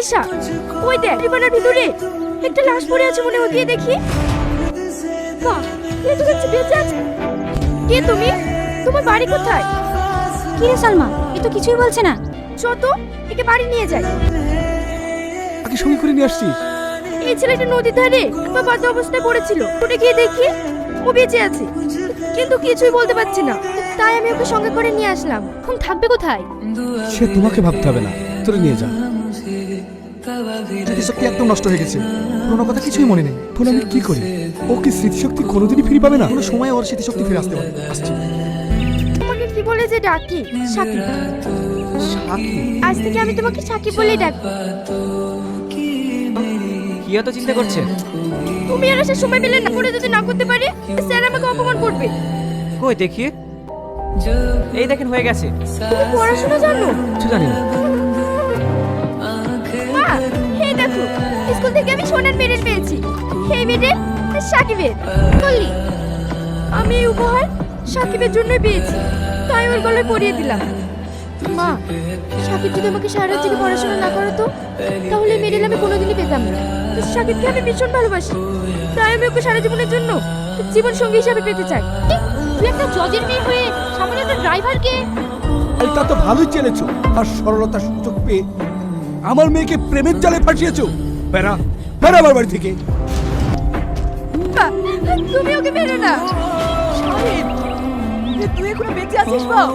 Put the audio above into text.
তিশা, ওই দেখ বিমানের ভিতরে একটা লাশ পড়ে আছে, মনে হয় গিয়ে দেখি। বাহ, এ তো দেখছি বেঁচে আছে। কে তুমি? তোমার বাড়ি কোথায়? কি রে সালমা, এ তো কিছুই বলছে না। চত, একে বাড়ি নিয়ে যাই। আগে সঙ্গে করে নিয়ে আসছিস? এই ছেলেটা নদীর ধারে বা বাজে অবস্থায় পড়েছিল, উঠে গিয়ে দেখি ও বেঁচে আছে, কিন্তু কিছুই বলতে পারছি না, তাই আমি ওকে সঙ্গে করে নিয়ে আসলাম। এখন থাকবে কোথায়? সে তোমাকে ভাবতে হবে না, তোরে নিয়ে যা। স্মৃতিশক্তি একদম নষ্ট হয়ে গেছে, পুরোনো কথা কিছুই মনে নেই। এখন আমি কি করি? ও কি স্মৃতিশক্তি কোনোদিনই ফিরে পাবে না? কোনো সময় ওর স্মৃতিশক্তি ফিরে আসতে পারে। আসছি। তোমাকে কি বলে যে ডাকি? সাকিব। আজ থেকে আমি তোমাকে সাকিব বলেই ডাকবো। কি এত চিন্তা করছে? তুমি আর আসার সময় পেলে না করে যদি না করতে পারি, স্যার আমাকে অপমান করবে। কই দেখি। এই দেখেন হয়ে গেছে। তুমি পড়াশোনা জানো? কিছু জানি না। মা, এই দেখো, স্কুল থেকে আমি সোনার মেডেল পেয়েছি। এই মেডেল সাকিবের। বললি আমি এই উপহার সাকিবের জন্যই পেয়েছি, তাই ওর গলায় পরিয়ে দিলাম। মা, সাকিব যদি আমাকে সারা রাত জেগে পড়াশোনা না করাতো, তাহলে এই মেডেল আমি কোনোদিনই পেতাম না। সাকিবকে আমি ভীষণ ভালোবাসি, তাই আমি ওকে সারা জীবনের জন্য জীবন সঙ্গী হিসাবে পেতে চাই। তুই একটা জজের মেয়ে হয়ে সামনে একটা ড্রাইভারকে। এটা তো ভালোই চেলেছো, আর সরলতার সুযোগ পেয়ে আমার মেয়েকে প্রেমের জালে ফাঁসিয়েছো। বেড়া বেড়া আমার বাড়ি থেকে। মা, তুমি ওকে মেরো না। তুই এখনো বেঁচে আছিস বাবা?